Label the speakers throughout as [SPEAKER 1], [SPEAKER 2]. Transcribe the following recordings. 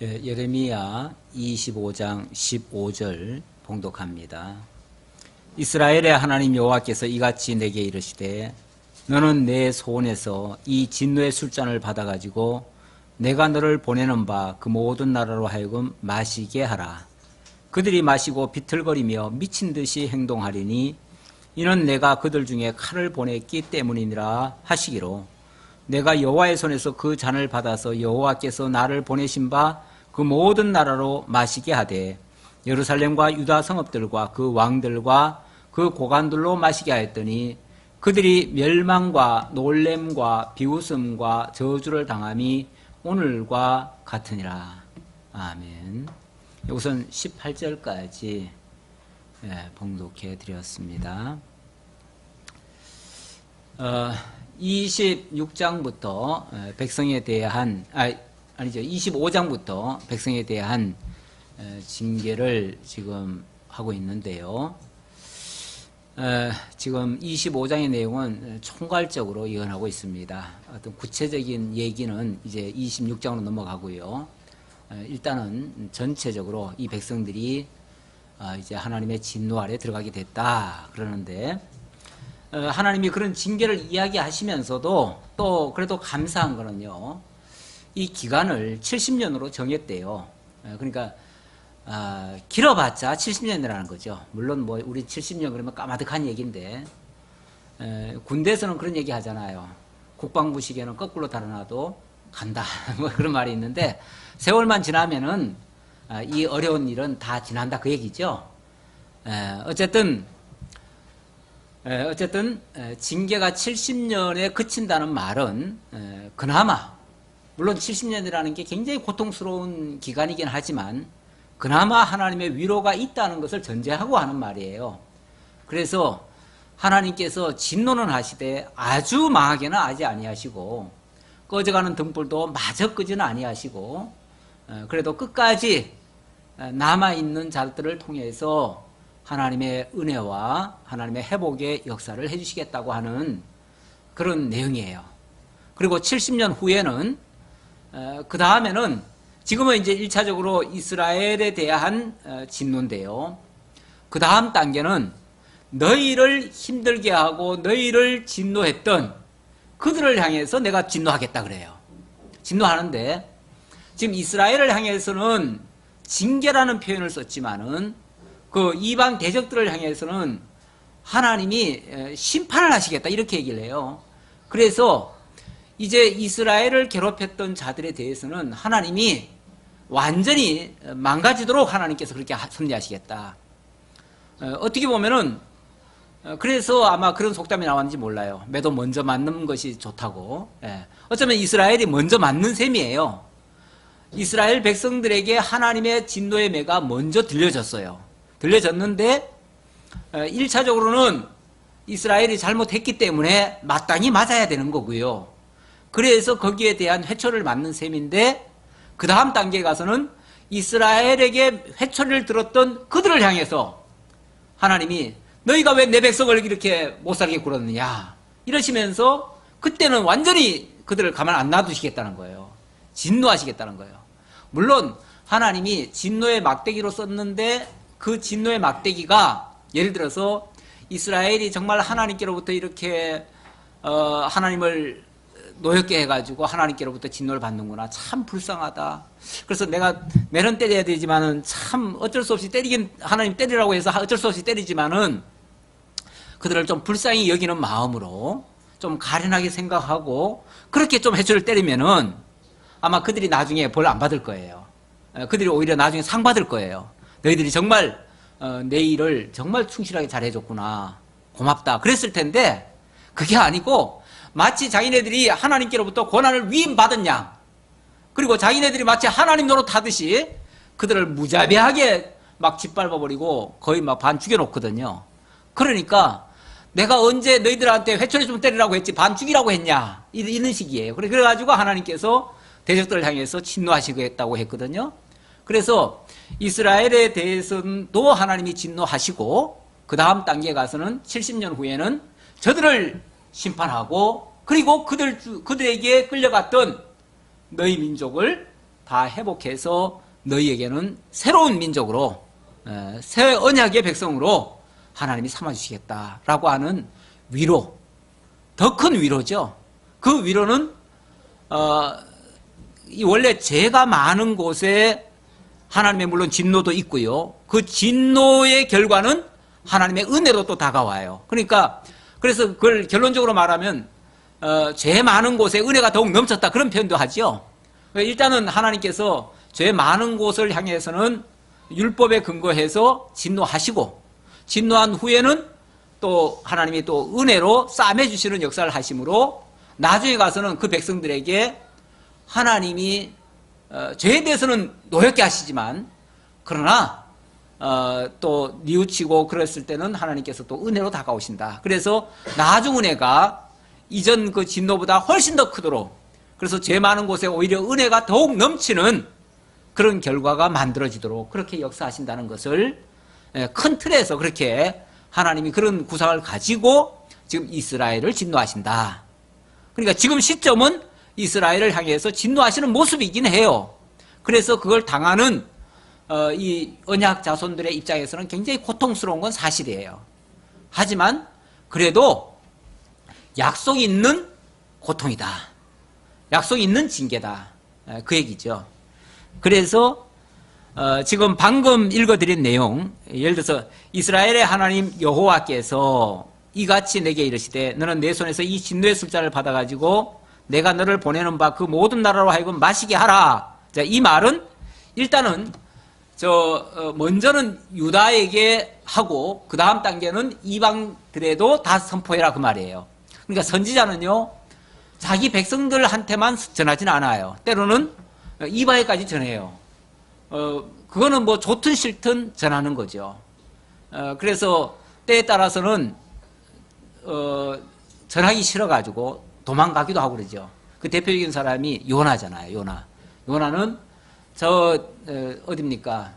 [SPEAKER 1] 예레미야 25장 15절 봉독합니다. 이스라엘의 하나님 여호와께서 이같이 내게 이르시되 너는 내 손에서 이 진노의 술잔을 받아가지고 내가 너를 보내는 바 그 모든 나라로 하여금 마시게 하라. 그들이 마시고 비틀거리며 미친 듯이 행동하리니 이는 내가 그들 중에 칼을 보냈기 때문이니라 하시기로 내가 여호와의 손에서 그 잔을 받아서 여호와께서 나를 보내신 바 그 모든 나라로 마시게 하되 예루살렘과 유다 성읍들과 그 왕들과 그 고관들로 마시게 하였더니 그들이 멸망과 놀램과 비웃음과 저주를 당함이 오늘과 같으니라. 아멘. 우선 18절까지 봉독해 드렸습니다. 26장부터 백성에 대한 25장부터 백성에 대한 징계를 지금 하고 있는데요. 지금 25장의 내용은 총괄적으로 예언하고 있습니다. 어떤 구체적인 얘기는 이제 26장으로 넘어가고요. 일단은 전체적으로 이 백성들이 이제 하나님의 진노 아래 들어가게 됐다 그러는데, 하나님이 그런 징계를 이야기하시면서도 또 그래도 감사한 거는요, 이 기간을 70년으로 정했대요. 그러니까 길어봤자 70년이라는 거죠. 물론 뭐 우리 70년 그러면 까마득한 얘기인데, 군대에서는 그런 얘기 하잖아요. 국방부 시계는 거꾸로 달아놔도 간다 뭐 그런 말이 있는데, 세월만 지나면은 이 어려운 일은 다 지난다 그 얘기죠. 어쨌든 징계가 70년에 그친다는 말은 그나마, 물론 70년이라는 게 굉장히 고통스러운 기간이긴 하지만 그나마 하나님의 위로가 있다는 것을 전제하고 하는 말이에요. 그래서 하나님께서 진노는 하시되 아주 망하게는 하지 아니하시고 꺼져가는 등불도 마저 끄지는 아니하시고, 그래도 끝까지 남아있는 자들을 통해서 하나님의 은혜와 하나님의 회복의 역사를 해주시겠다고 하는 그런 내용이에요. 그리고 70년 후에는 그 다음에는 지금은 이제 1차적으로 이스라엘에 대한 진노인데요. 그 다음 단계는 너희를 힘들게 하고 너희를 진노했던 그들을 향해서 내가 진노하겠다 그래요. 진노하는데 지금 이스라엘을 향해서는 징계라는 표현을 썼지만은 그 이방 대적들을 향해서는 하나님이 심판을 하시겠다 이렇게 얘기를 해요. 그래서 이제 이스라엘을 괴롭혔던 자들에 대해서는 하나님이 완전히 망가지도록 하나님께서 그렇게 섭리하시겠다. 어떻게 보면은 그래서 아마 그런 속담이 나왔는지 몰라요. 매도 먼저 맞는 것이 좋다고. 어쩌면 이스라엘이 먼저 맞는 셈이에요. 이스라엘 백성들에게 하나님의 진노의 매가 먼저 들려졌어요. 들려졌는데 1차적으로는 이스라엘이 잘못했기 때문에 마땅히 맞아야 되는 거고요. 그래서 거기에 대한 회초를 맞는 셈인데, 그 다음 단계에 가서는 이스라엘에게 회초를 들었던 그들을 향해서 하나님이 너희가 왜 내 백성을 이렇게 못살게 굴었느냐 이러시면서 그때는 완전히 그들을 가만 안 놔두시겠다는 거예요. 진노하시겠다는 거예요. 물론 하나님이 진노의 막대기로 썼는데 그 진노의 막대기가 예를 들어서 이스라엘이 정말 하나님께로부터 이렇게 하나님을 노엽게 해가지고 하나님께로부터 진노를 받는구나, 참 불쌍하다. 그래서 내가 매는 때려야 되지만은 참 어쩔 수 없이 하나님 때리라고 해서 어쩔 수 없이 때리지만은 그들을 좀 불쌍히 여기는 마음으로 좀 가련하게 생각하고 그렇게 좀 해초를 때리면은 아마 그들이 나중에 벌 안 받을 거예요. 그들이 오히려 나중에 상 받을 거예요. 너희들이 정말 내 일을 정말 충실하게 잘해줬구나, 고맙다 그랬을 텐데, 그게 아니고 마치 자기네들이 하나님께로부터 고난을 위임받은 양, 그리고 자기네들이 마치 하나님 노릇하듯이 그들을 무자비하게 막 짓밟아버리고 거의 막 반 죽여놓거든요. 그러니까 내가 언제 너희들한테 회초리 좀 때리라고 했지 반 죽이라고 했냐, 이런 식이에요. 그래가지고 하나님께서 대적들을 향해서 진노하시겠다고 했거든요. 그래서 이스라엘에 대해서도 하나님이 진노하시고 그 다음 단계에 가서는 70년 후에는 저들을 심판하고, 그리고 그들에게 끌려갔던 너희 민족을 다 회복해서 너희에게는 새로운 민족으로 새 언약의 백성으로 하나님이 삼아주시겠다라고 하는 위로, 더 큰 위로죠. 그 위로는 원래 죄가 많은 곳에 하나님의 물론 진노도 있고요. 그 진노의 결과는 하나님의 은혜로 또 다가와요. 그러니까 그래서 그걸 결론적으로 말하면 죄 많은 곳에 은혜가 더욱 넘쳤다, 그런 표현도 하죠. 일단은 하나님께서 죄 많은 곳을 향해서는 율법에 근거해서 진노하시고, 진노한 후에는 또 하나님이 또 은혜로 싸매 주시는 역사를 하심으로 나중에 가서는 그 백성들에게 하나님이 죄에 대해서는 노엽게 하시지만, 그러나 또 뉘우치고 그랬을 때는 하나님께서 또 은혜로 다가오신다. 그래서 나중 은혜가 이전 그 진노보다 훨씬 더 크도록, 그래서 죄 많은 곳에 오히려 은혜가 더욱 넘치는 그런 결과가 만들어지도록 그렇게 역사하신다는 것을 큰 틀에서 그렇게 하나님이 그런 구상을 가지고 지금 이스라엘을 진노하신다. 그러니까 지금 시점은 이스라엘을 향해서 진노하시는 모습이긴 해요. 그래서 그걸 당하는 이 언약 자손들의 입장에서는 굉장히 고통스러운 건 사실이에요. 하지만 그래도 약속이 있는 고통이다, 약속이 있는 징계다, 그 얘기죠. 그래서 지금 방금 읽어드린 내용, 예를 들어서 이스라엘의 하나님 여호와께서 이같이 내게 이르시되 너는 내 손에서 이 진노의 술잔을 받아가지고 내가 너를 보내는 바 그 모든 나라로 하여금 마시게 하라. 자, 이 말은 일단은 먼저는 유다에게 하고 그 다음 단계는 이방들에도 다 선포해라, 그 말이에요. 그러니까 선지자는요, 자기 백성들한테만 전하지는 않아요. 때로는 이방에까지 전해요. 그거는 뭐 좋든 싫든 전하는 거죠. 그래서 때에 따라서는 전하기 싫어가지고 도망가기도 하고 그러죠. 그 대표적인 사람이 요나잖아요. 요나는 어딥니까?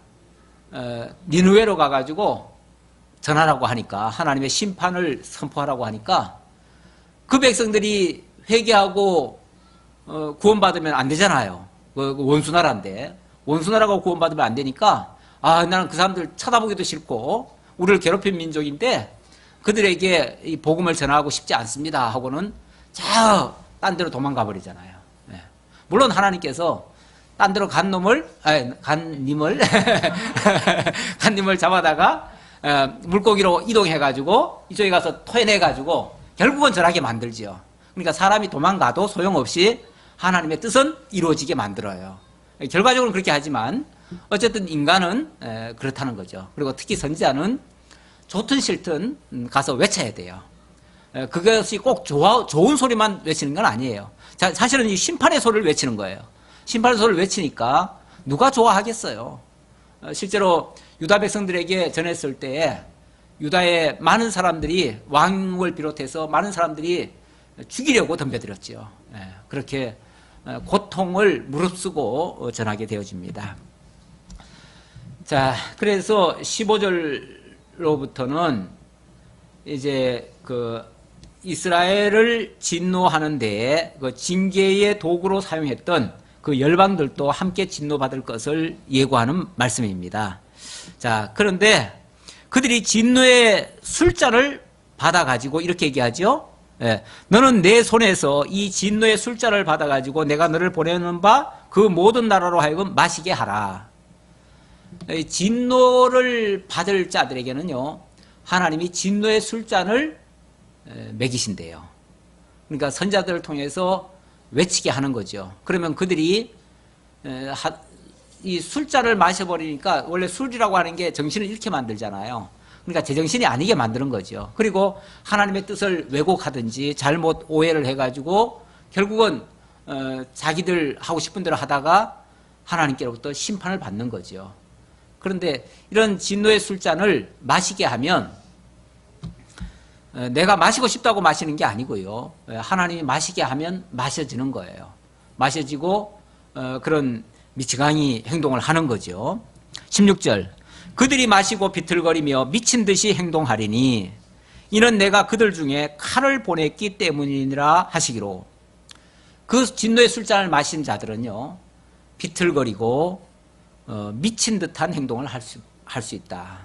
[SPEAKER 1] 니느웨로 가가지고 전하라고 하니까, 하나님의 심판을 선포하라고 하니까 그 백성들이 회개하고 구원받으면 안 되잖아요. 원수나라인데 원수나라가 구원받으면 안 되니까, 나는 그 사람들 쳐다보기도 싫고 우리를 괴롭힌 민족인데 그들에게 이 복음을 전하고 싶지 않습니다 하고는 딴 데로 도망가 버리잖아요. 물론 하나님께서 딴 데로 간 님을 잡아다가 물고기로 이동해가지고 이쪽에 가서 토해내가지고 결국은 전하게 만들지요. 그러니까 사람이 도망가도 소용없이 하나님의 뜻은 이루어지게 만들어요. 결과적으로 그렇게 하지만 어쨌든 인간은 그렇다는 거죠. 그리고 특히 선지자는 좋든 싫든 가서 외쳐야 돼요. 그것이 꼭 좋은 소리만 외치는 건 아니에요. 사실은 이 심판의 소리를 외치는 거예요. 심판의 소리를 외치니까 누가 좋아하겠어요. 실제로 유다 백성들에게 전했을 때에 유다의 많은 사람들이, 왕을 비롯해서 많은 사람들이 죽이려고 덤벼들었죠. 그렇게 고통을 무릅쓰고 전하게 되어집니다. 자, 그래서 15절로부터는 이제 그 이스라엘을 진노하는 데에 그 징계의 도구로 사용했던 그 열방들도 함께 진노받을 것을 예고하는 말씀입니다. 자, 그런데 그들이 진노의 술잔을 받아가지고 이렇게 얘기하죠. 너는 내 손에서 이 진노의 술잔을 받아가지고 내가 너를 보내는 바 그 모든 나라로 하여금 마시게 하라. 진노를 받을 자들에게는요, 하나님이 진노의 술잔을 먹이신대요. 그러니까 선자들을 통해서 외치게 하는 거죠. 그러면 그들이 이 술잔을 마셔버리니까, 원래 술이라고 하는 게 정신을 잃게 만들잖아요. 그러니까 제정신이 아니게 만드는 거죠. 그리고 하나님의 뜻을 왜곡하든지 잘못 오해를 해가지고 결국은 자기들 하고 싶은 대로 하다가 하나님께로부터 심판을 받는 거죠. 그런데 이런 진노의 술잔을 마시게 하면 내가 마시고 싶다고 마시는 게 아니고요, 하나님이 마시게 하면 마셔지는 거예요. 마셔지고 그런 미치광이 행동을 하는 거죠. 16절, 그들이 마시고 비틀거리며 미친 듯이 행동하리니 이는 내가 그들 중에 칼을 보냈기 때문이니라 하시기로. 그 진노의 술잔을 마신 자들은요, 비틀거리고 미친 듯한 행동을 할 수 있다.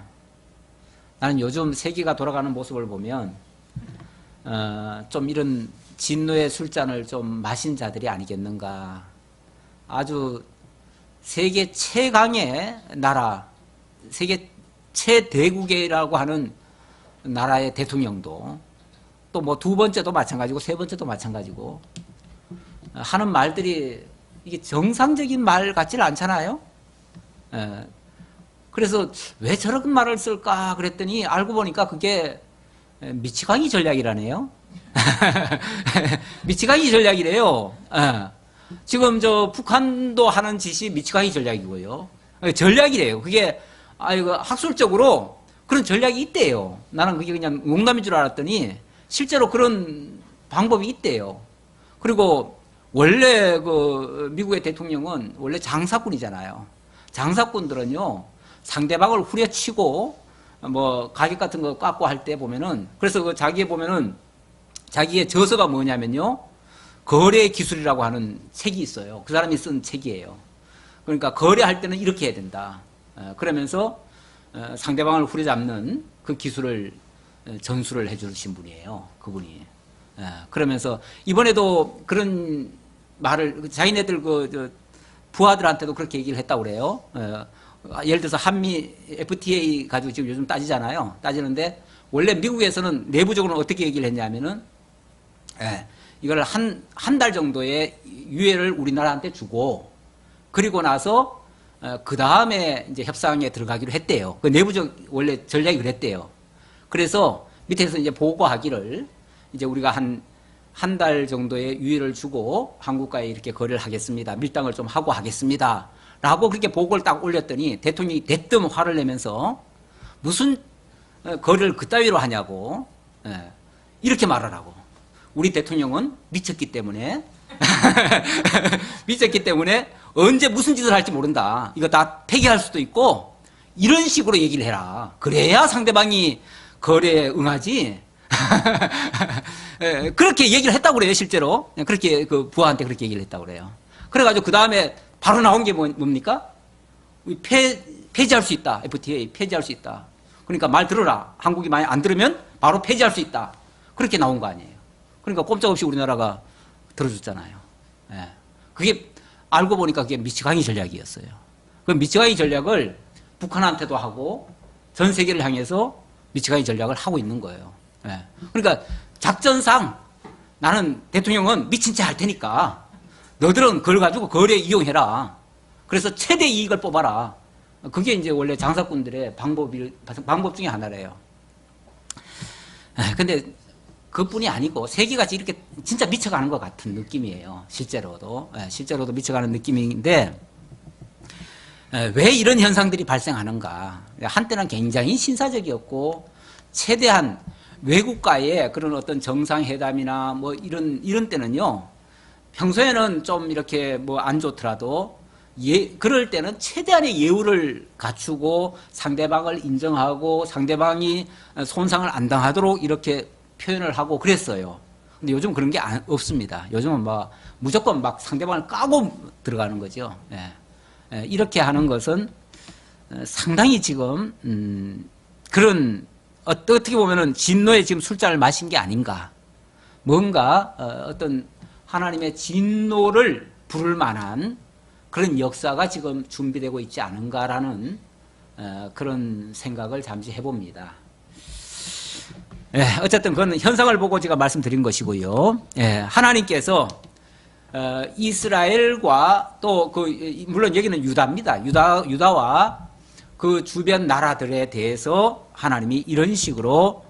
[SPEAKER 1] 나는 요즘 세계가 돌아가는 모습을 보면 좀 이런 진노의 술잔을 좀 마신 자들이 아니겠는가. 아주 세계 최강의 나라, 세계 최대국이라고 하는 나라의 대통령도 또 뭐 두 번째도 마찬가지고 세 번째도 마찬가지고 하는 말들이 이게 정상적인 말 같지는 않잖아요. 그래서 왜 저런 말을 쓸까 그랬더니 알고 보니까 그게 미치광이 전략이라네요. 미치광이 전략이래요. 지금 저 북한도 하는 짓이 미치광이 전략이고요. 전략이래요. 그게 학술적으로 그런 전략이 있대요. 나는 그게 그냥 농담인 줄 알았더니 실제로 그런 방법이 있대요. 그리고 원래 그 미국의 대통령은 원래 장사꾼이잖아요. 장사꾼들은요 상대방을 후려치고 뭐 가격 같은 거 깎고 할 때 보면은 그래서 그 자기에 보면은 자기의 저서가 뭐냐면요 거래 기술이라고 하는 책이 있어요. 그 사람이 쓴 책이에요. 그러니까 거래할 때는 이렇게 해야 된다. 그러면서 상대방을 후려잡는 그 기술을 전수를 해주신 분이에요. 그분이. 그러면서 이번에도 그런 말을 자기네들 부하들한테도 그렇게 얘기를 했다고 그래요. 예를 들어서 한미 FTA 가지고 지금 요즘 따지잖아요. 따지는데 원래 미국에서는 내부적으로는 어떻게 얘기를 했냐면은 이걸 한 달 정도의 유예를 우리나라한테 주고 그리고 나서 그 다음에 이제 협상에 들어가기로 했대요. 그 내부적 원래 전략이 그랬대요. 그래서 밑에서 이제 보고하기를 이제 우리가 한 달 정도의 유예를 주고 한국과에 이렇게 거래를 하겠습니다. 밀당을 좀 하고 하겠습니다. 라고 그렇게 보고를 딱 올렸더니 대통령이 대뜸 화를 내면서 무슨 거래를 그따위로 하냐고 이렇게 말하라고. 우리 대통령은 미쳤기 때문에 미쳤기 때문에 언제 무슨 짓을 할지 모른다. 이거 다 폐기할 수도 있고 이런 식으로 얘기를 해라. 그래야 상대방이 거래에 응하지. 그렇게 얘기를 했다고 그래요. 실제로 그렇게 그 부하한테 그렇게 얘기를 했다고 그래요. 그래가지고 그 다음에 바로 나온 게 뭡니까? 폐지할 수 있다. FTA 폐지할 수 있다. 그러니까 말 들어라. 한국이 만약 안 들으면 바로 폐지할 수 있다. 그렇게 나온 거 아니에요. 그러니까 꼼짝없이 우리나라가 들어줬잖아요. 그게 알고 보니까 그게 미치광이 전략이었어요. 그 미치광이 전략을 북한한테도 하고 전 세계를 향해서 미치광이 전략을 하고 있는 거예요. 그러니까 작전상 나는 대통령은 미친 채 할 테니까 너들은 그걸 가지고 거래 이용해라. 그래서 최대 이익을 뽑아라. 그게 이제 원래 장사꾼들의 방법 중에 하나래요. 근데 그뿐이 아니고 세계가 이렇게 진짜 미쳐가는 것 같은 느낌이에요. 실제로도 미쳐가는 느낌인데 왜 이런 현상들이 발생하는가? 한때는 굉장히 신사적이었고 최대한 외국과의 그런 어떤 정상회담이나 뭐 이런 때는요. 평소에는 좀 이렇게 뭐 안 좋더라도 그럴 때는 최대한의 예우를 갖추고 상대방을 인정하고 상대방이 손상을 안 당하도록 이렇게 표현을 하고 그랬어요. 근데 요즘 그런 게 없습니다. 요즘은 막 무조건 막 상대방을 까고 들어가는 거죠. 이렇게 하는 것은 상당히 지금 그런 어떻게 보면은 진노에 지금 술잔을 마신 게 아닌가. 뭔가 어떤 하나님의 진노를 부를 만한 그런 역사가 지금 준비되고 있지 않은가라는 그런 생각을 잠시 해봅니다. 어쨌든 그건 현상을 보고 제가 말씀드린 것이고요. 하나님께서 이스라엘과 또 물론 여기는 유다입니다. 유다와 그 주변 나라들에 대해서 하나님이 이런 식으로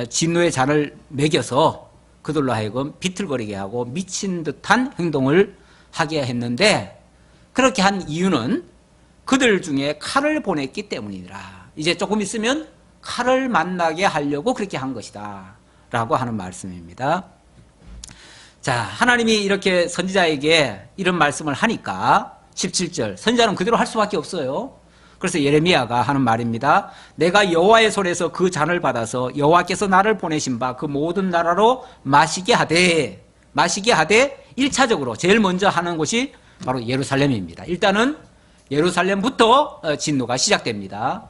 [SPEAKER 1] 진노의 잔을 먹여서 그들로 하여금 비틀거리게 하고 미친 듯한 행동을 하게 했는데 그렇게 한 이유는 그들 중에 칼을 보냈기 때문이라. 이제 조금 있으면 칼을 만나게 하려고 그렇게 한 것이다 라고 하는 말씀입니다. 자, 하나님이 이렇게 선지자에게 이런 말씀을 하니까 17절 선지자는 그대로 할 수밖에 없어요. 그래서 예레미야가 하는 말입니다. 내가 여호와의 손에서 그 잔을 받아서 여호와께서 나를 보내신 바 그 모든 나라로 마시게 하되 1차적으로 제일 먼저 하는 것이 바로 예루살렘입니다. 일단은 예루살렘부터 진노가 시작됩니다.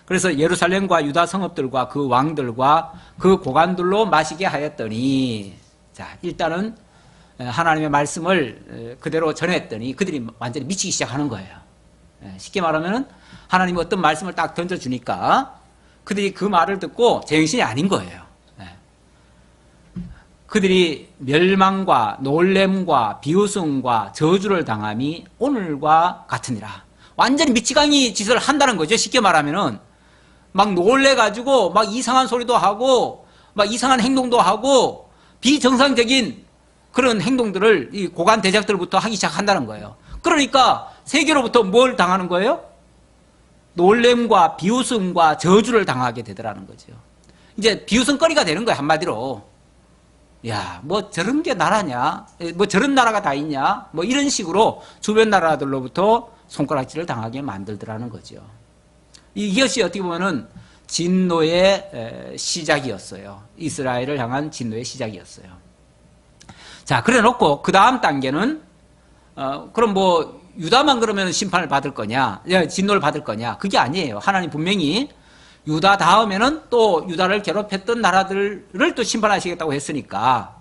[SPEAKER 1] 그래서 예루살렘과 유다 성읍들과 그 왕들과 그 고관들로 마시게 하였더니, 자, 일단은 하나님의 말씀을 그대로 전했더니 그들이 완전히 미치기 시작하는 거예요. 쉽게 말하면은 하나님이 어떤 말씀을 딱 던져주니까 그들이 그 말을 듣고 제정신이 아닌 거예요. 그들이 멸망과 놀램과 비웃음과 저주를 당함이 오늘과 같으니라. 완전히 미치광이 짓을 한다는 거죠. 쉽게 말하면은 막 놀래가지고 막 이상한 소리도 하고 막 이상한 행동도 하고 비정상적인 그런 행동들을 이 고관 대작들부터 하기 시작한다는 거예요. 그러니까 세계로부터 뭘 당하는 거예요? 놀램과 비웃음과 저주를 당하게 되더라는 거죠. 이제 비웃음거리가 되는 거예요. 한마디로. 야, 뭐 저런 게 나라냐? 뭐 저런 나라가 다 있냐? 뭐 이런 식으로 주변 나라들로부터 손가락질을 당하게 만들더라는 거죠. 이것이 어떻게 보면은 진노의 시작이었어요. 이스라엘을 향한 진노의 시작이었어요. 자, 그래 놓고 그 다음 단계는 그럼 뭐 유다만 그러면 심판을 받을 거냐? 진노를 받을 거냐? 그게 아니에요. 하나님 분명히 유다 다음에는 또 유다를 괴롭혔던 나라들을 또 심판하시겠다고 했으니까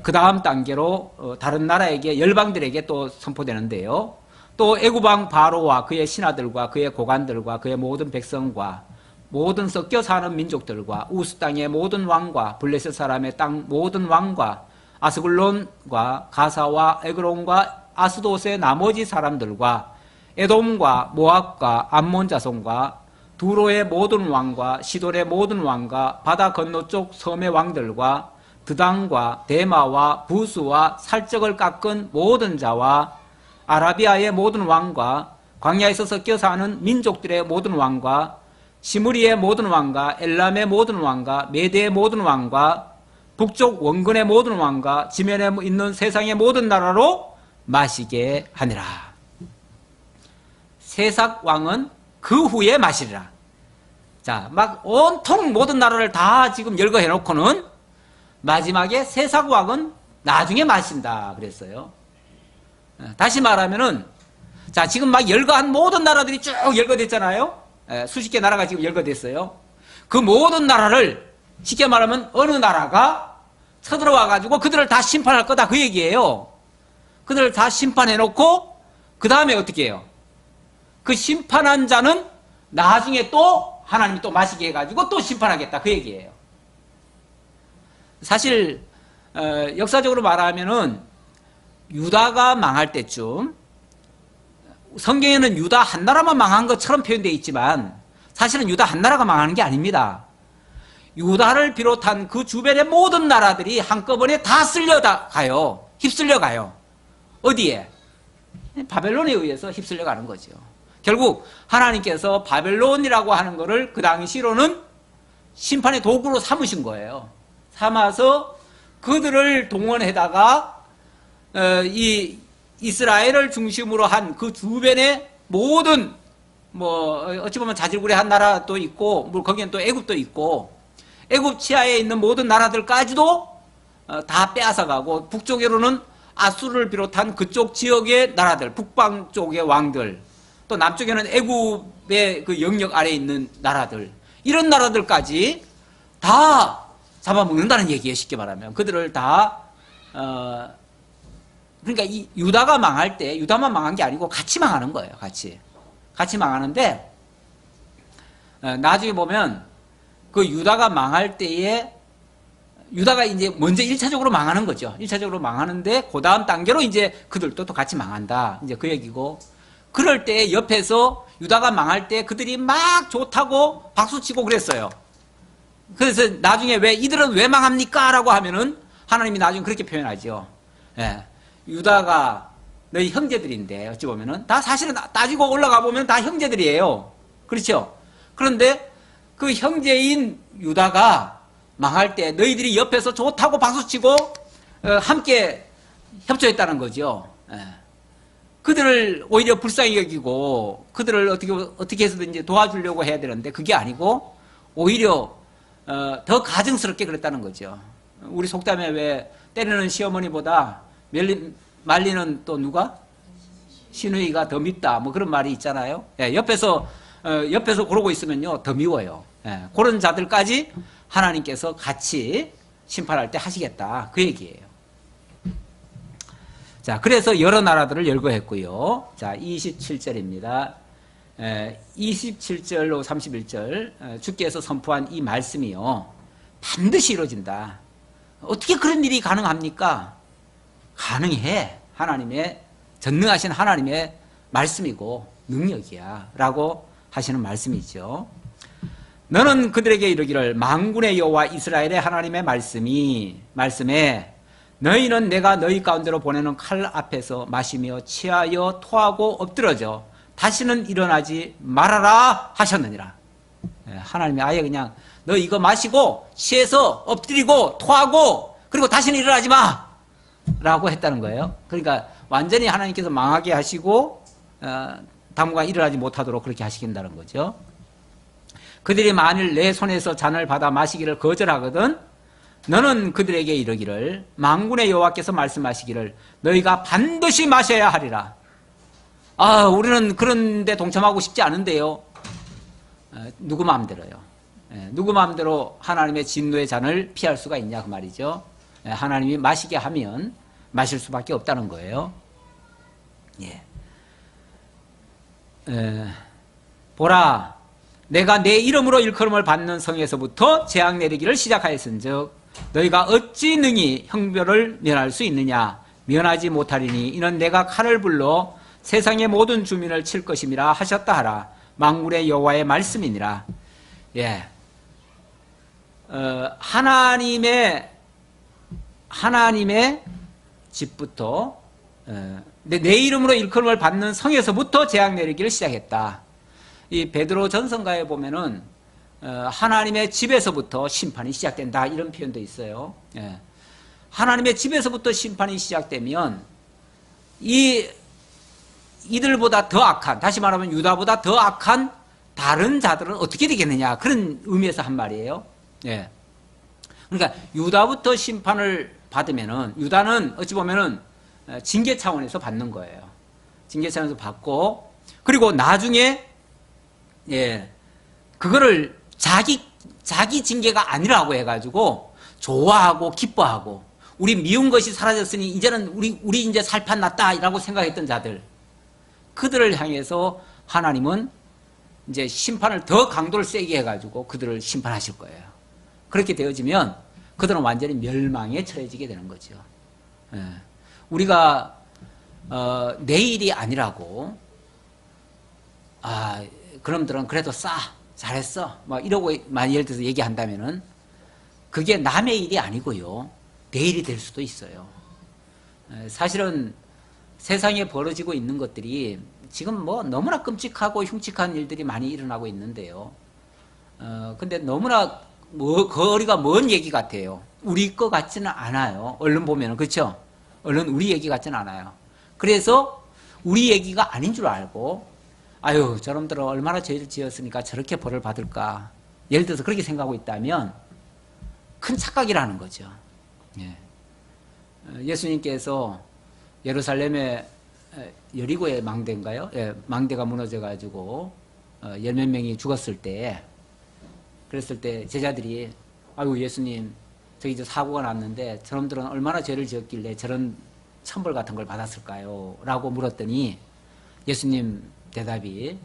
[SPEAKER 1] 그 다음 단계로 다른 나라에게 열방들에게 또 선포되는데요. 또 애굽왕 바로와 그의 신하들과 그의 고관들과 그의 모든 백성과 모든 섞여 사는 민족들과 우스 땅의 모든 왕과 블레셋 사람의 땅 모든 왕과 아스글론과 가사와 에그론과 아스돗의 나머지 사람들과 에돔과 모압과 암몬 자손과 두로의 모든 왕과 시돌의 모든 왕과 바다 건너쪽 섬의 왕들과 드당과 데마와 부수와 살적을 깎은 모든 자와 아라비아의 모든 왕과 광야에서 섞여 사는 민족들의 모든 왕과 시므리의 모든 왕과 엘람의 모든 왕과 메대의 모든 왕과 북쪽 원근의 모든 왕과 지면에 있는 세상의 모든 나라로 마시게 하니라. 세삭 왕은 그 후에 마시리라. 자, 막 온통 모든 나라를 다 지금 열거해 놓고는 마지막에 세삭 왕은 나중에 마신다 그랬어요. 다시 말하면은 자, 지금 막 열거한 모든 나라들이 쭉 열거됐잖아요. 수십 개 나라가 지금 열거됐어요. 그 모든 나라를 쉽게 말하면 어느 나라가 쳐들어와 가지고 그들을 다 심판할 거다 그 얘기예요. 그들을 다 심판해 놓고 그 다음에 어떻게 해요? 그 심판한 자는 나중에 또 하나님이 또 마시게 해가지고 또 심판하겠다 그 얘기예요. 사실 역사적으로 말하면은 유다가 망할 때쯤 성경에는 유다 한 나라만 망한 것처럼 표현되어 있지만 사실은 유다 한 나라가 망하는 게 아닙니다. 유다를 비롯한 그 주변의 모든 나라들이 한꺼번에 다 쓸려가요. 휩쓸려가요. 어디에? 바벨론에 의해서 휩쓸려가는 거죠. 결국 하나님께서 바벨론이라고 하는 것을 그 당시로는 심판의 도구로 삼으신 거예요. 삼아서 그들을 동원해다가 이 이스라엘을 중심으로 한 그 주변의 모든 뭐 어찌 보면 자질구레한 나라도 있고 뭐 거기엔 또 애굽도 있고 애굽 치하에 있는 모든 나라들까지도 다 빼앗아가고 북쪽으로는 아수르를 비롯한 그쪽 지역의 나라들, 북방 쪽의 왕들, 또 남쪽에는 애굽의 그 영역 아래에 있는 나라들, 이런 나라들까지 다 잡아먹는다는 얘기예요. 쉽게 말하면 그들을 다 그러니까 이 유다가 망할 때 유다만 망한 게 아니고 같이 망하는 거예요. 같이 망하는데 나중에 보면 그 유다가 망할 때에 유다가 이제 먼저 1차적으로 망하는 거죠. 1차적으로 망하는데 그 다음 단계로 이제 그들도 또 같이 망한다. 이제 그 얘기고 그럴 때 옆에서 유다가 망할 때 그들이 막 좋다고 박수치고 그랬어요. 그래서 나중에 왜 이들은 왜 망합니까? 라고 하면은 하나님이 나중에 그렇게 표현하죠. 예. 유다가 너희 형제들인데 어찌 보면은 다 사실은 따지고 올라가 보면 다 형제들이에요. 그렇죠? 그런데 그 형제인 유다가 망할 때 너희들이 옆에서 좋다고 박수치고 함께 협조했다는 거죠. 예. 그들을 오히려 불쌍히 여기고 그들을 어떻게 해서든지 도와주려고 해야 되는데 그게 아니고 오히려 더 가증스럽게 그랬다는 거죠. 우리 속담에 왜 때리는 시어머니보다 말리는 또 누가? 시누이가 더 밉다. 뭐 그런 말이 있잖아요. 예, 옆에서 그러고 있으면요, 더 미워요. 예, 그런 자들까지 하나님께서 같이 심판할 때 하시겠다. 그 얘기예요. 자, 그래서 여러 나라들을 열거했고요. 자, 27절입니다. 27절로 31절 주께서 선포한 이 말씀이요, 반드시 이루어진다. 어떻게 그런 일이 가능합니까? 가능해. 하나님의 전능하신 하나님의 말씀이고 능력이야 라고 하시는 말씀이죠. 너는 그들에게 이르기를 만군의 여호와 이스라엘의 하나님의 말씀에 너희는 내가 너희 가운데로 보내는 칼 앞에서 마시며 취하여 토하고 엎드러져 다시는 일어나지 말아라 하셨느니라. 하나님이 아예 그냥 너 이거 마시고 취해서 엎드리고 토하고 그리고 다시는 일어나지 마 라고 했다는 거예요. 그러니까 완전히 하나님께서 망하게 하시고 당분간 일어나지 못하도록 그렇게 하시긴다는 거죠. 그들이 만일 내 손에서 잔을 받아 마시기를 거절하거든 너는 그들에게 이르기를 만군의 여호와께서 말씀하시기를 너희가 반드시 마셔야 하리라. 우리는 그런데 동참하고 싶지 않은데요. 누구 마음대로요. 누구 마음대로 하나님의 진노의 잔을 피할 수가 있냐 그 말이죠. 하나님이 마시게 하면 마실 수밖에 없다는 거예요. 예. 보라, 내가 내 이름으로 일컬음을 받는 성에서부터 재앙 내리기를 시작하였은즉 너희가 어찌 능히 형벌을 면할 수 있느냐? 면하지 못하리니 이는 내가 칼을 불러 세상의 모든 주민을 칠 것임이라 하셨다 하라. 만군의 여호와의 말씀이니라. 예. 하나님의 집부터 내 이름으로 일컬음을 받는 성에서부터 재앙 내리기를 시작했다. 이 베드로 전서가에 보면은 하나님의 집에서부터 심판이 시작된다 이런 표현도 있어요. 예. 하나님의 집에서부터 심판이 시작되면 이들보다 더 악한, 다시 말하면 유다보다 더 악한 다른 자들은 어떻게 되겠느냐 그런 의미에서 한 말이에요. 예. 그러니까 유다부터 심판을 받으면은 유다는 어찌 보면은 징계 차원에서 받는 거예요. 징계 차원에서 받고 그리고 나중에 그거를 자기 징계가 아니라고 해가지고 좋아하고 기뻐하고 우리 미운 것이 사라졌으니 이제는 우리 이제 살판 났다라고 생각했던 자들 그들을 향해서 하나님은 이제 심판을 더 강도를 세게 해가지고 그들을 심판하실 거예요. 그렇게 되어지면 그들은 완전히 멸망에 처해지게 되는 거죠. 우리가 내일이 아니라고 그놈들은 그래도 잘했어 막 이러고 많이 예를 들어서 얘기한다면은 그게 남의 일이 아니고요 내일이 될 수도 있어요. 사실은 세상에 벌어지고 있는 것들이 지금 뭐 너무나 끔찍하고 흉측한 일들이 많이 일어나고 있는데요. 근데 너무나 거리가 먼 얘기 같아요. 우리 거 같지는 않아요. 얼른 보면은 그렇죠? 얼른 우리 얘기 같지는 않아요. 그래서 우리 얘기가 아닌 줄 알고 아유 저놈들은 얼마나 죄를 지었으니까 저렇게 벌을 받을까 예를 들어서 그렇게 생각하고 있다면 큰 착각이라는 거죠. 예수님께서 예루살렘에 여리고의 망대인가요? 망대가 무너져가지고 열몇 명이 죽었을 때 그랬을 때 제자들이 아유 예수님 저기 사고가 났는데 저놈들은 얼마나 죄를 지었길래 저런 천벌 같은 걸 받았을까요? 라고 물었더니 예수님 대답이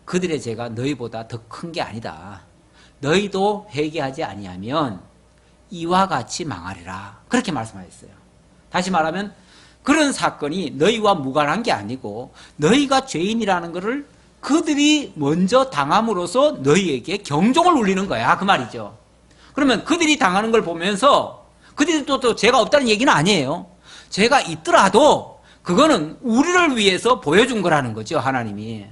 [SPEAKER 1] 그들의 죄가 너희보다 더 큰 게 아니다. 너희도 회개하지 아니하면 이와 같이 망하리라. 그렇게 말씀하셨어요. 다시 말하면 그런 사건이 너희와 무관한 게 아니고 너희가 죄인이라는 것을 그들이 먼저 당함으로써 너희에게 경종을 울리는 거야. 그 말이죠. 그러면 그들이 당하는 걸 보면서 그들도 또 죄가 없다는 얘기는 아니에요. 죄가 있더라도 그거는 우리를 위해서 보여준 거라는 거죠. 하나님이.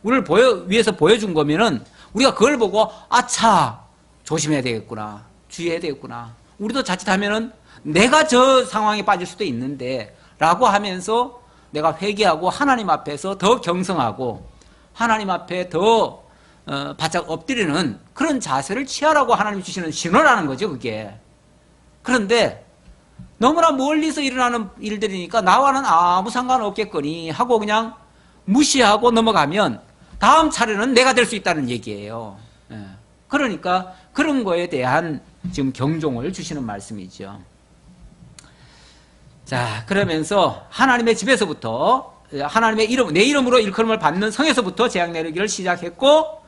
[SPEAKER 1] 우리를 위해서 보여준 거면은 우리가 그걸 보고 아차 조심해야 되겠구나. 주의해야 되겠구나. 우리도 자칫하면은 내가 저 상황에 빠질 수도 있는데 라고 하면서 내가 회개하고 하나님 앞에서 더 경성하고 하나님 앞에 더 바짝 엎드리는 그런 자세를 취하라고 하나님이 주시는 신호라는 거죠. 그게. 그런데 너무나 멀리서 일어나는 일들이니까 나와는 아무 상관없겠거니 하고 그냥 무시하고 넘어가면 다음 차례는 내가 될 수 있다는 얘기예요. 그러니까 그런 거에 대한 지금 경종을 주시는 말씀이죠. 자, 그러면서 하나님의 집에서부터 하나님의 이름, 내 이름으로 일컬음을 받는 성에서부터 재앙 내리기를 시작했고,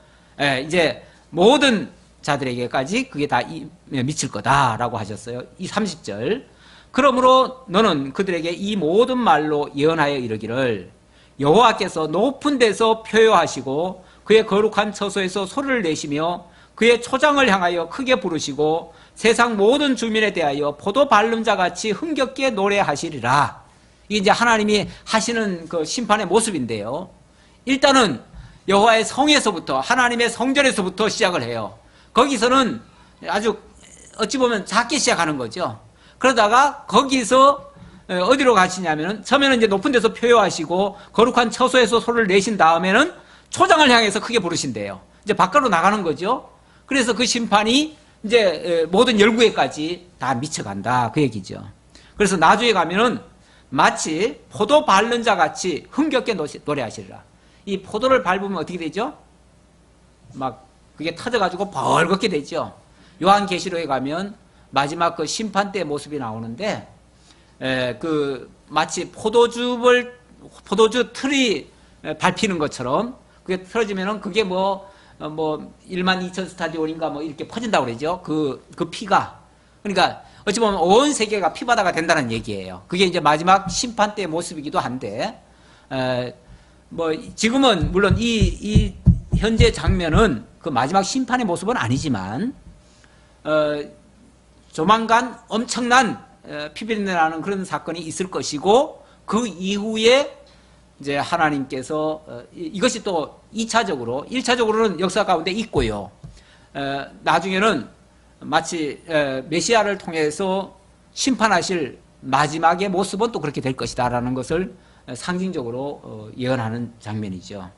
[SPEAKER 1] 이제 모든 자들에게까지 그게 다 미칠 거다라고 하셨어요. 이 30절. 그러므로 너는 그들에게 이 모든 말로 예언하여 이르기를 여호와께서 높은 데서 표효하시고 그의 거룩한 처소에서 소리를 내시며 그의 초장을 향하여 크게 부르시고 세상 모든 주민에 대하여 포도 밟는 자 같이 흥겹게 노래하시리라. 이게 이제 하나님이 하시는 그 심판의 모습인데요. 일단은 여호와의 성에서부터, 하나님의 성전에서부터 시작을 해요. 거기서는 아주 어찌 보면 작게 시작하는 거죠. 그러다가 거기서 어디로 가시냐면은 처음에는 이제 높은 데서 표효하시고 거룩한 처소에서 소리를 내신 다음에는 초장을 향해서 크게 부르신대요. 이제 밖으로 나가는 거죠. 그래서 그 심판이 이제 모든 열구에까지 다 미쳐간다 그 얘기죠. 그래서 나중에 가면은 마치 포도 밟는 자 같이 흥겹게 노래하시리라. 이 포도를 밟으면 어떻게 되죠? 막 그게 터져가지고 벌겋게 되죠. 요한계시록에 가면 마지막 그 심판 때의 모습이 나오는데, 그 마치 포도주 틀이 밟히는 것처럼 그게 틀어지면은 그게 뭐 1만 2천 스타디온인가 뭐 이렇게 퍼진다고 그러죠. 그 피가. 그러니까 어찌 보면 온 세계가 피바다가 된다는 얘기예요. 그게 이제 마지막 심판 때의 모습이기도 한데, 뭐 지금은 물론 이 현재 장면은 그 마지막 심판의 모습은 아니지만, 조만간 엄청난 피비린내 나는 그런 사건이 있을 것이고, 그 이후에 이제 하나님께서 이것이 또 2차적으로, 1차적으로는 역사 가운데 있고요. 나중에는 마치 메시아를 통해서 심판하실 마지막의 모습은 또 그렇게 될 것이다라는 것을 상징적으로 예언하는 장면이죠.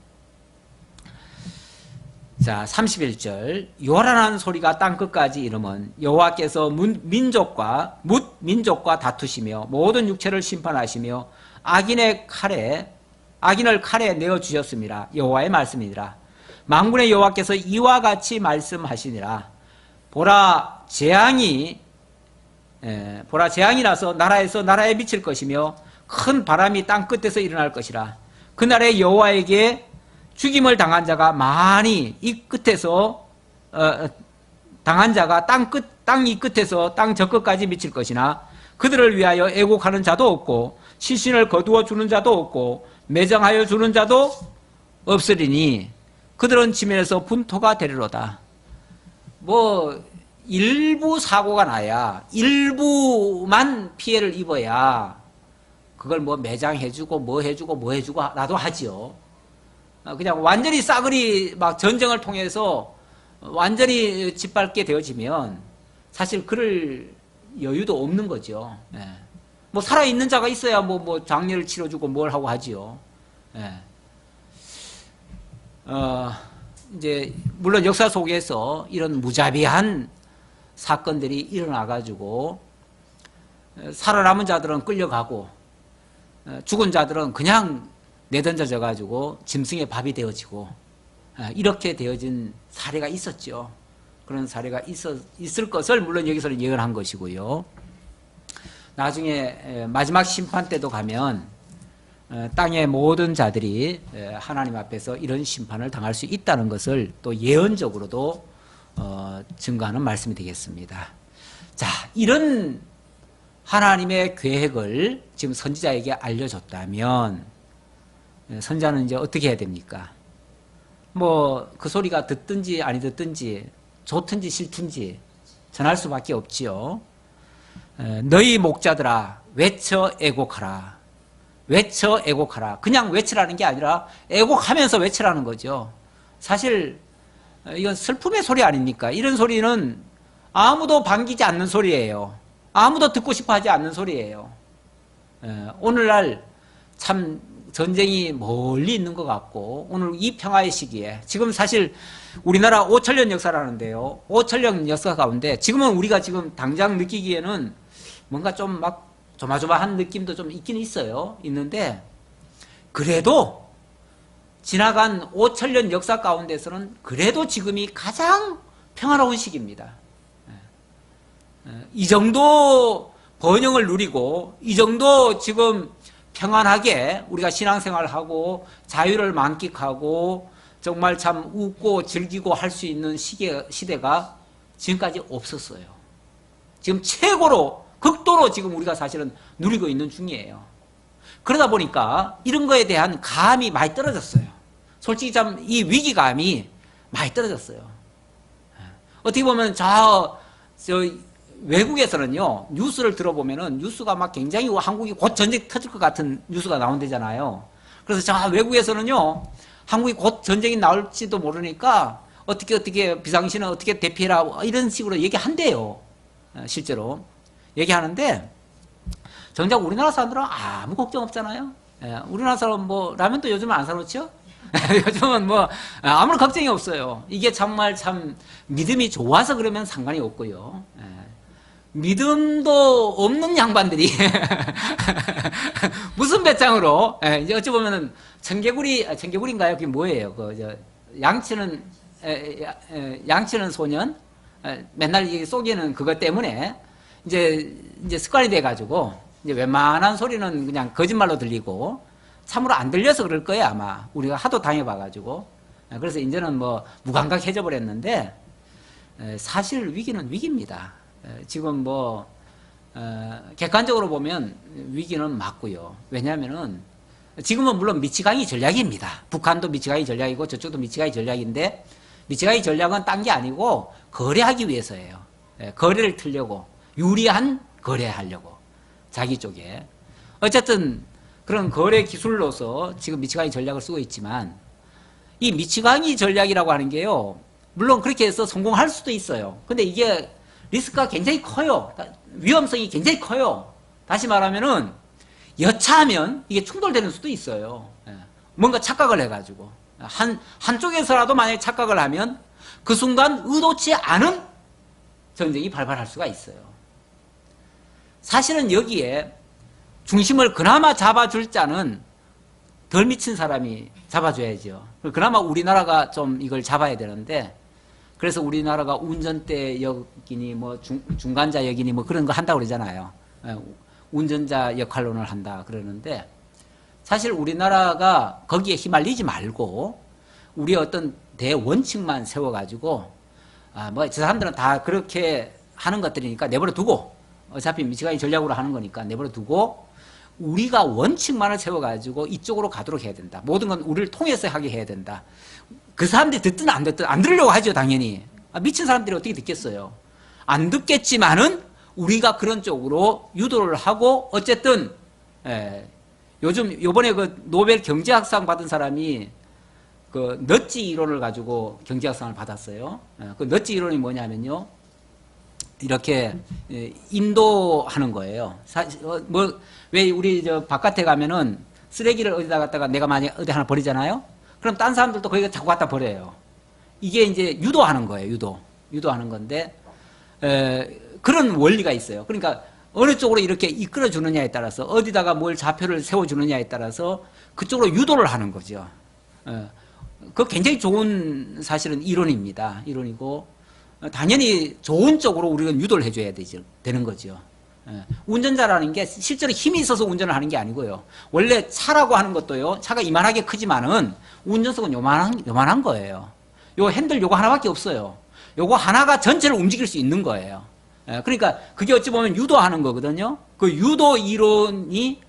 [SPEAKER 1] 자, 31절. 요란한 소리가 땅끝까지 이르면 여호와께서 민족과 다투시며 모든 육체를 심판하시며 악인을 칼에 내어 주셨습니다. 여호와의 말씀이니라. 만군의 여호와께서 이와 같이 말씀하시니라. 보라 재앙이 나서 나라에서 나라에 미칠 것이며 큰 바람이 땅 끝에서 일어날 것이라. 그날에 여호와에게 죽임을 당한 자가 많이 이 끝에서 당한 자가 땅 이 끝에서 땅 저 끝까지 미칠 것이나 그들을 위하여 애곡하는 자도 없고 시신을 거두어 주는 자도 없고 매장하여 주는 자도 없으리니 그들은 지면에서 분토가 되리로다. 뭐 일부 사고가 나야, 일부만 피해를 입어야 그걸 뭐 매장해주고 뭐 해주고 나도 하지요. 그냥 완전히 싸그리 막 전쟁을 통해서 완전히 짓밟게 되어지면 사실 그럴 여유도 없는 거죠. 뭐 살아있는 자가 있어야 뭐 장례를 치러주고 뭘 하고 하지요. 이제 물론 역사 속에서 이런 무자비한 사건들이 일어나가지고 살아남은 자들은 끌려가고 죽은 자들은 그냥 내던져져 가지고 짐승의 밥이 되어지고 이렇게 되어진 사례가 있었죠. 그런 사례가 있을 것을 물론 여기서는 예언한 것이고요. 나중에 마지막 심판 때도 가면 땅의 모든 자들이 하나님 앞에서 이런 심판을 당할 수 있다는 것을 또 예언적으로도 증거하는 말씀이 되겠습니다. 자, 이런 하나님의 계획을 지금 선지자에게 알려줬다면 선지자는 이제 어떻게 해야 됩니까? 뭐 그 소리가 듣든지 아니 듣든지 좋든지 싫든지 전할 수밖에 없지요. 너희 목자들아 외쳐 애곡하라. 외쳐 애곡하라. 그냥 외치라는 게 아니라 애곡하면서 외치라는 거죠. 사실 이건 슬픔의 소리 아닙니까? 이런 소리는 아무도 반기지 않는 소리예요. 아무도 듣고 싶어 하지 않는 소리예요. 오늘날 참 전쟁이 멀리 있는 것 같고 오늘 이 평화의 시기에 지금 사실 우리나라 5천년 역사라는데요. 5천년 역사 가운데 지금은 우리가 지금 당장 느끼기에는 뭔가 좀 막 조마조마한 느낌도 좀 있긴 있는데 그래도 지나간 5천년 역사 가운데서는 그래도 지금이 가장 평화로운 시기입니다. 이 정도 번영을 누리고 이 정도 지금 평안하게 우리가 신앙생활을 하고 자유를 만끽하고 정말 참 웃고 즐기고 할 수 있는 시대가 지금까지 없었어요. 지금 최고로 극도로 지금 우리가 사실은 누리고 있는 중이에요. 그러다 보니까 이런 거에 대한 감이 많이 떨어졌어요. 솔직히 참 이 위기감이 많이 떨어졌어요. 어떻게 보면 저 외국에서는요, 뉴스를 들어보면은 뉴스가 막 굉장히 한국이 곧 전쟁 터질 것 같은 뉴스가 나온대잖아요. 그래서 저 외국에서는요, 한국이 곧 전쟁이 나올지도 모르니까 어떻게 비상시는 어떻게 대피해라 이런 식으로 얘기한대요. 실제로 얘기하는데 정작 우리나라 사람들은 아무 걱정 없잖아요. 우리나라 사람 뭐 라면도 요즘은 안 사놓죠? 요즘은 뭐 아무런 걱정이 없어요. 이게 정말 참 믿음이 좋아서 그러면 상관이 없고요. 믿음도 없는 양반들이 무슨 배짱으로 이제 어찌 보면은 청개구리인가요? 그게 뭐예요? 양치는 소년 맨날 속이는 그것 때문에 이제 습관이 돼가지고 이제 웬만한 소리는 그냥 거짓말로 들리고 참으로 안 들려서 그럴 거예요 아마. 우리가 하도 당해봐가지고. 그래서 이제는 뭐 무감각해져 버렸는데 사실 위기는 위기입니다. 지금 뭐 객관적으로 보면 위기는 맞고요. 왜냐하면은 지금은 물론 미치광이 전략입니다. 북한도 미치광이 전략이고 저쪽도 미치광이 전략인데 미치광이 전략은 딴 게 아니고 거래하기 위해서예요. 거래를 틀려고 유리한 거래하려고 자기 쪽에. 어쨌든 그런 거래 기술로서 지금 미치광이 전략을 쓰고 있지만 이 미치광이 전략이라고 하는 게요. 물론 그렇게 해서 성공할 수도 있어요. 근데 이게 리스크가 굉장히 커요. 위험성이 굉장히 커요. 다시 말하면은 여차하면 이게 충돌되는 수도 있어요. 뭔가 착각을 해가지고 한쪽에서라도 만약에 착각을 하면 그 순간 의도치 않은 전쟁이 발발할 수가 있어요. 사실은 여기에 중심을 그나마 잡아줄 자는 덜 미친 사람이 잡아줘야죠. 그나마 우리나라가 좀 이걸 잡아야 되는데 그래서 우리나라가 운전대 역이니 뭐 중간자 역이니 뭐 그런 거 한다고 그러잖아요. 운전자 역할론을 한다 그러는데 사실 우리나라가 거기에 휘말리지 말고 우리 어떤 대원칙만 세워가지고 뭐 저 사람들은 다 그렇게 하는 것들이니까 내버려 두고 어차피 미치광이 전략으로 하는 거니까 내버려 두고 우리가 원칙만을 세워가지고 이쪽으로 가도록 해야 된다. 모든 건 우리를 통해서 하게 해야 된다. 그 사람들이 듣든 안 듣든 안 들으려고 하죠 당연히. 미친 사람들이 어떻게 듣겠어요. 안 듣겠지만은 우리가 그런 쪽으로 유도를 하고 어쨌든 요번에 그 노벨 경제학상 받은 사람이 그 넛지 이론을 가지고 경제학상을 받았어요. 그 넛지 이론이 뭐냐면요. 이렇게 인도하는 거예요. 왜 우리 저 바깥에 가면은 쓰레기를 어디다 갖다가 내가 만약 어디 하나 버리잖아요. 그럼 딴 사람들도 거기가 자꾸 갖다 버려요. 이게 이제 유도하는 거예요. 유도하는 건데 그런 원리가 있어요. 그러니까 어느 쪽으로 이렇게 이끌어 주느냐에 따라서 어디다가 뭘 좌표를 세워 주느냐에 따라서 그쪽으로 유도를 하는 거죠. 그거 굉장히 좋은 사실은 이론입니다. 이론이고 당연히 좋은 쪽으로 우리가 유도를 해줘야 되는 거죠. 운전자라는 게 실제로 힘이 있어서 운전을 하는 게 아니고요. 원래 차라고 하는 것도요. 차가 이만하게 크지만은 운전석은 요만한 거예요. 요 핸들 요거 하나밖에 없어요. 요거 하나가 전체를 움직일 수 있는 거예요. 그러니까 그게 어찌 보면 유도하는 거거든요. 그 유도 이론이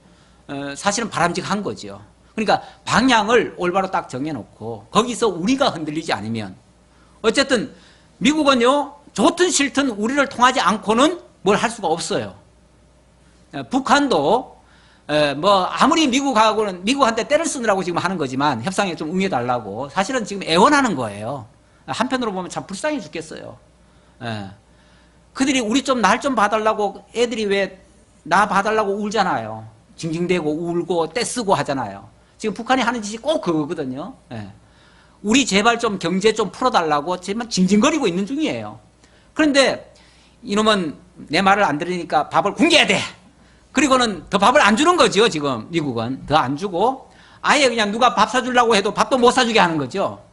[SPEAKER 1] 사실은 바람직한 거죠. 그러니까 방향을 올바로 딱 정해놓고 거기서 우리가 흔들리지 않으면 어쨌든 미국은요 좋든 싫든 우리를 통하지 않고는 뭘 할 수가 없어요. 북한도 뭐 아무리 미국한테 때를 쓰느라고 지금 하는 거지만 협상에 좀 응해달라고 사실은 지금 애원하는 거예요. 한편으로 보면 참 불쌍해 죽겠어요. 그들이 우리 좀 날 좀 봐달라고 애들이 왜 나 봐달라고 울잖아요. 징징대고 울고 떼쓰고 하잖아요. 지금 북한이 하는 짓이 꼭 그거거든요. 우리 제발 좀 경제 좀 풀어달라고 정말 징징거리고 있는 중이에요. 그런데 이놈은 내 말을 안 들으니까 밥을 굶겨야 돼. 그리고는 더 밥을 안 주는 거죠. 지금 미국은 더 안 주고 아예 그냥 누가 밥 사주려고 해도 밥도 못 사주게 하는 거죠.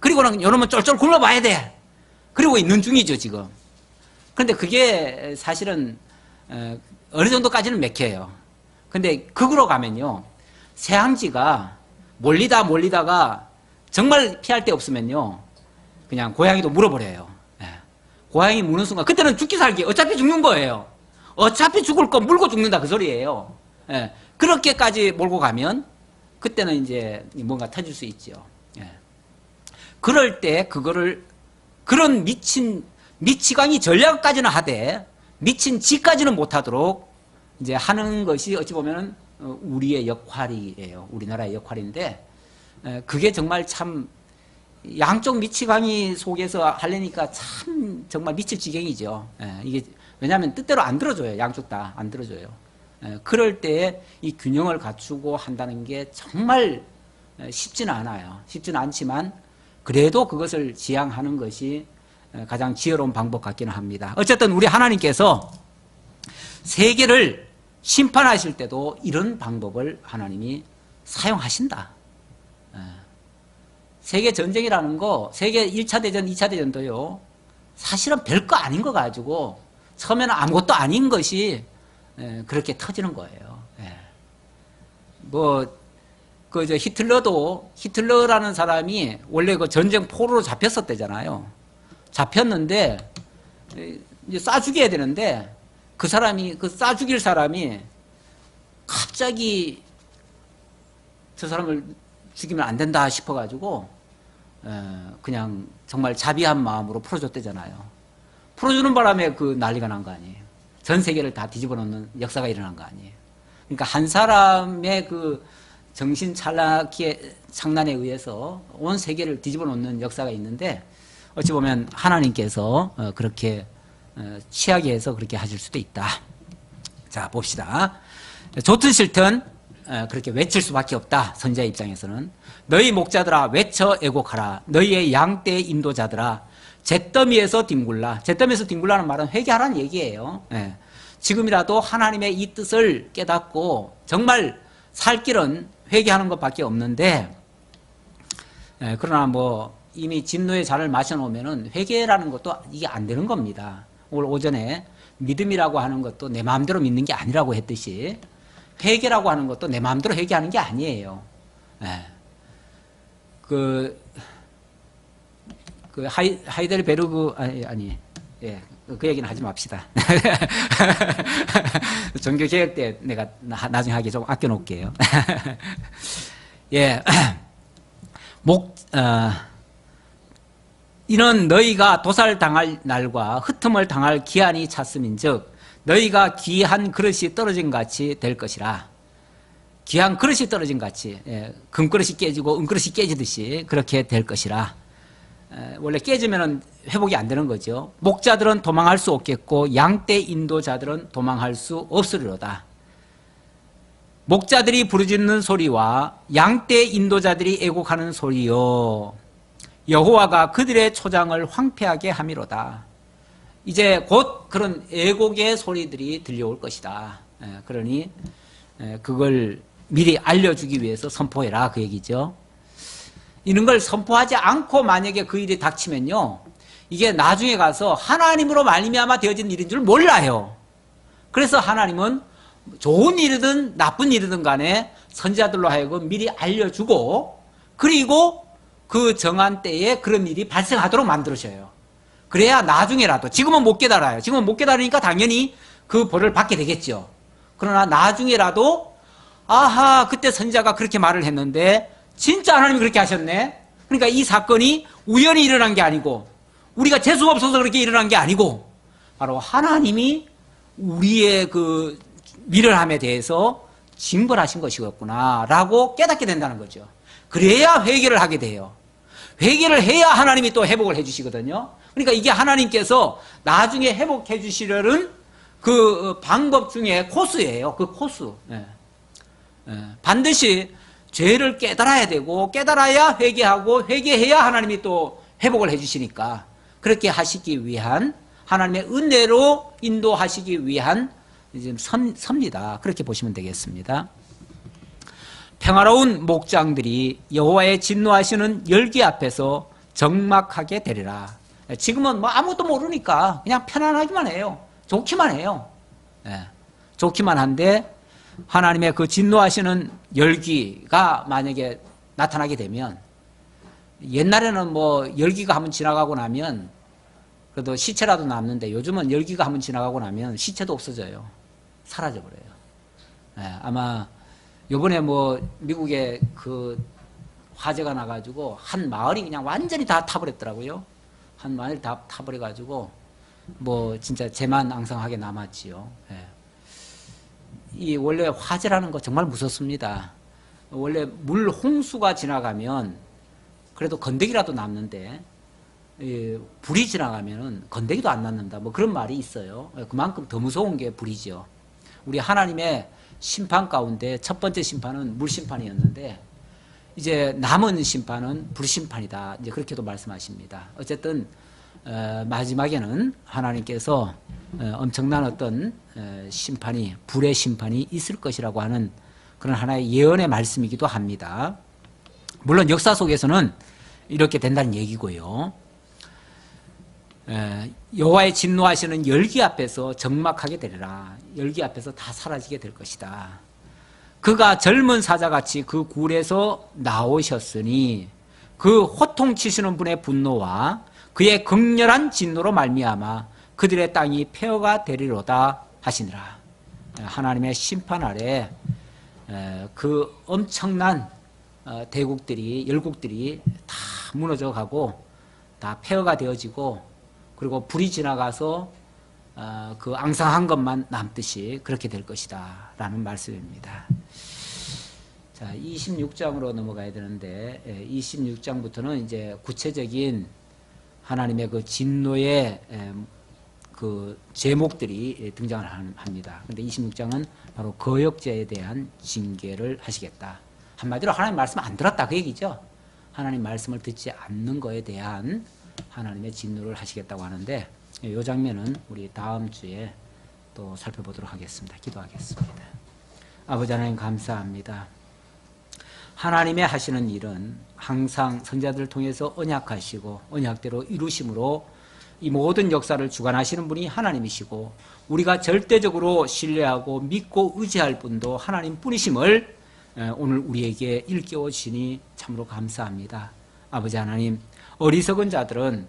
[SPEAKER 1] 그리고는 이러면 쫄쫄 굶어봐야 돼. 그리고 있는 중이죠 지금. 그런데 그게 사실은 어느 정도까지는 맥혀요. 근데 극으로 가면요, 새항지가 몰리다가 정말 피할 데 없으면요, 그냥 고양이도 물어버려요. 고양이 무는 순간 그때는 죽기 살기 어차피 죽는 거예요. 어차피 죽을 거 물고 죽는다 그 소리예요. 그렇게까지 몰고 가면 그때는 이제 뭔가 터질 수 있죠. 그럴 때 그거를 그런 미치광이 전략까지는 하되 미친 지까지는 못하도록 이제 하는 것이 어찌 보면 우리의 역할이에요. 우리나라의 역할인데 그게 정말 참 양쪽 미치광이 속에서 하려니까 참 정말 미칠 지경이죠. 이게 왜냐하면 뜻대로 안 들어줘요. 양쪽 다 안 들어줘요. 그럴 때 이 균형을 갖추고 한다는 게 정말 쉽지는 않아요. 쉽지는 않지만 그래도 그것을 지향하는 것이 가장 지혜로운 방법 같기는 합니다. 어쨌든 우리 하나님께서 세계를 심판하실 때도 이런 방법을 하나님이 사용하신다. 세계 전쟁이라는 거, 세계 1차 대전, 2차 대전도요, 사실은 별거 아닌 거 가지고 처음에는 아무것도 아닌 것이 그렇게 터지는 거예요. 히틀러라는 사람이 원래 그 전쟁 포로로 잡혔었대잖아요. 잡혔는데 이제 쏴 죽여야 되는데 그 쏴 죽일 사람이 갑자기 저 사람을 죽이면 안 된다 싶어가지고 그냥 정말 자비한 마음으로 풀어줬대잖아요. 풀어주는 바람에 그 난리가 난 거 아니에요. 전 세계를 다 뒤집어 놓는 역사가 일어난 거 아니에요. 그러니까 한 사람의 그 정신 착란에 의해서 온 세계를 뒤집어 놓는 역사가 있는데 어찌 보면 하나님께서 그렇게 취하게 해서 그렇게 하실 수도 있다. 자, 봅시다. 좋든 싫든 그렇게 외칠 수밖에 없다. 선지자 입장에서는. 너희 목자들아 외쳐 애곡하라. 너희의 양떼 인도자들아 잿더미에서 뒹굴라. 잿더미에서 뒹굴라는 말은 회개하라는 얘기예요. 지금이라도 하나님의 이 뜻을 깨닫고 정말 살 길은 회개하는 것밖에 없는데 그러나 뭐 이미 진노의 잔을 마셔놓으면은 회개라는 것도 이게 안 되는 겁니다. 오늘 오전에 믿음이라고 하는 것도 내 마음대로 믿는 게 아니라고 했듯이 회개라고 하는 것도 내 마음대로 회개하는 게 아니에요. 그 하이델베르그 그 얘기는 하지 맙시다. 종교개혁 때 내가 나중에 하기 좀 아껴놓을게요. 이는 너희가 도살당할 날과 흩음을 당할 기한이 찼음인즉 너희가 귀한 그릇이 떨어진 같이 될 것이라. 귀한 그릇이 떨어진 같이, 금그릇이 깨지고 은그릇이 깨지듯이 그렇게 될 것이라. 원래 깨지면 회복이 안 되는 거죠. 목자들은 도망할 수 없겠고 양떼 인도자들은 도망할 수 없으리로다. 목자들이 부르짖는 소리와 양떼 인도자들이 애곡하는 소리요 여호와가 그들의 초장을 황폐하게 함이로다. 이제 곧 그런 애곡의 소리들이 들려올 것이다. 그러니 그걸 미리 알려주기 위해서 선포해라 그 얘기죠. 이런 걸 선포하지 않고 만약에 그 일이 닥치면요, 이게 나중에 가서 하나님으로 말미암아 되어진 일인 줄 몰라요. 그래서 하나님은 좋은 일이든 나쁜 일이든 간에 선지자들로 하여금 미리 알려주고 그리고 그 정한 때에 그런 일이 발생하도록 만들으셔요. 그래야 나중에라도, 지금은 못 깨달아요. 지금은 못 깨달으니까 당연히 그 벌을 받게 되겠죠. 그러나 나중에라도 아하, 그때 선지자가 그렇게 말을 했는데 진짜 하나님이 그렇게 하셨네. 그러니까 이 사건이 우연히 일어난 게 아니고 우리가 재수가 없어서 그렇게 일어난 게 아니고 바로 하나님이 우리의 그 미련함에 대해서 징벌하신 것이었구나 라고 깨닫게 된다는 거죠. 그래야 회개를 하게 돼요. 회개를 해야 하나님이 또 회복을 해 주시거든요. 그러니까 이게 하나님께서 나중에 회복해 주시려는 그 방법 중에 코스예요. 그 코스. 반드시 죄를 깨달아야 되고 깨달아야 회개하고 회개해야 하나님이 또 회복을 해 주시니까 그렇게 하시기 위한 하나님의 은혜로 인도하시기 위한 이제 섭니다. 그렇게 보시면 되겠습니다. 평화로운 목장들이 여호와의 진노하시는 열기 앞에서 적막하게 되리라. 지금은 뭐 아무것도 모르니까 그냥 편안하기만 해요. 좋기만 해요. 좋기만 한데 하나님의 그 진노하시는 열기가 만약에 나타나게 되면, 옛날에는 뭐 열기가 한번 지나가고 나면 그래도 시체라도 남는데, 요즘은 열기가 한번 지나가고 나면 시체도 없어져요. 사라져버려요. 아마 요번에 뭐 미국에 그 화재가 나가지고 한 마을이 그냥 완전히 다 타버렸더라고요. 한 마을이 다 타버려가지고 뭐 진짜 재만앙성하게 남았지요. 이 원래 화재라는 거 정말 무섭습니다. 원래 물 홍수가 지나가면 그래도 건더기라도 남는데, 불이 지나가면은 건더기도 안 남는다, 뭐 그런 말이 있어요. 그만큼 더 무서운 게 불이죠. 우리 하나님의 심판 가운데 첫 번째 심판은 물심판이었는데, 이제 남은 심판은 불심판이다, 이제 그렇게도 말씀하십니다. 어쨌든 마지막에는 하나님께서 엄청난 어떤 심판이, 불의 심판이 있을 것이라고 하는 그런 하나의 예언의 말씀이기도 합니다. 물론 역사 속에서는 이렇게 된다는 얘기고요. 여호와의 진노하시는 열기 앞에서 적막하게 되리라. 열기 앞에서 다 사라지게 될 것이다. 그가 젊은 사자같이 그 굴에서 나오셨으니 그 호통치시는 분의 분노와 그의 극렬한 진노로 말미암아 그들의 땅이 폐허가 되리로다 하시니라. 하나님의 심판 아래 그 엄청난 대국들이, 열국들이 다 무너져 가고 다 폐허가 되어지고, 그리고 불이 지나가서 그 앙상한 것만 남듯이 그렇게 될 것이다 라는 말씀입니다. 자, 26장으로 넘어가야 되는데, 26장부터는 이제 구체적인 하나님의 그 진노의 그 제목들이 등장을 합니다. 그런데 26장은 바로 거역죄에 대한 징계를 하시겠다. 한마디로 하나님 말씀 안 들었다, 그 얘기죠. 하나님 말씀을 듣지 않는 거에 대한 하나님의 진노를 하시겠다고 하는데, 이 장면은 우리 다음 주에 또 살펴보도록 하겠습니다. 기도하겠습니다. 아버지 하나님, 감사합니다. 하나님의 하시는 일은 항상 선자들을 통해서 언약하시고 언약대로 이루심으로 이 모든 역사를 주관하시는 분이 하나님이시고, 우리가 절대적으로 신뢰하고 믿고 의지할 분도 하나님 뿐이심을 오늘 우리에게 일깨워 주시니 참으로 감사합니다. 아버지 하나님, 어리석은 자들은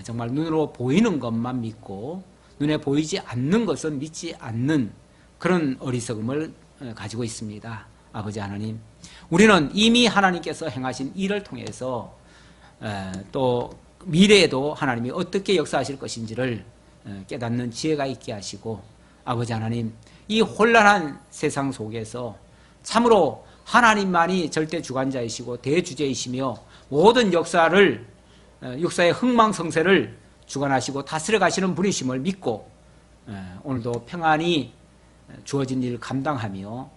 [SPEAKER 1] 정말 눈으로 보이는 것만 믿고 눈에 보이지 않는 것은 믿지 않는 그런 어리석음을 가지고 있습니다. 아버지 하나님, 우리는 이미 하나님께서 행하신 일을 통해서 또 미래에도 하나님이 어떻게 역사하실 것인지를 깨닫는 지혜가 있게 하시고, 아버지 하나님, 이 혼란한 세상 속에서 참으로 하나님만이 절대 주관자이시고 대주제이시며 모든 역사의 흥망성쇠를 주관하시고 다스려 가시는 분이심을 믿고, 오늘도 평안히 주어진 일을 감당하며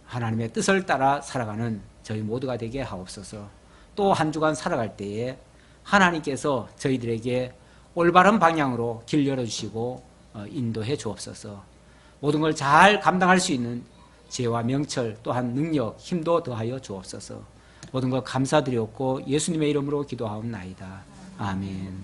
[SPEAKER 1] 하나님의 뜻을 따라 살아가는 저희 모두가 되게 하옵소서. 또 한 주간 살아갈 때에 하나님께서 저희들에게 올바른 방향으로 길 열어주시고 인도해 주옵소서. 모든 걸 잘 감당할 수 있는 지혜와 명철, 또한 능력, 힘도 더하여 주옵소서. 모든 걸 감사드렸고 예수님의 이름으로 기도하옵나이다. 아멘.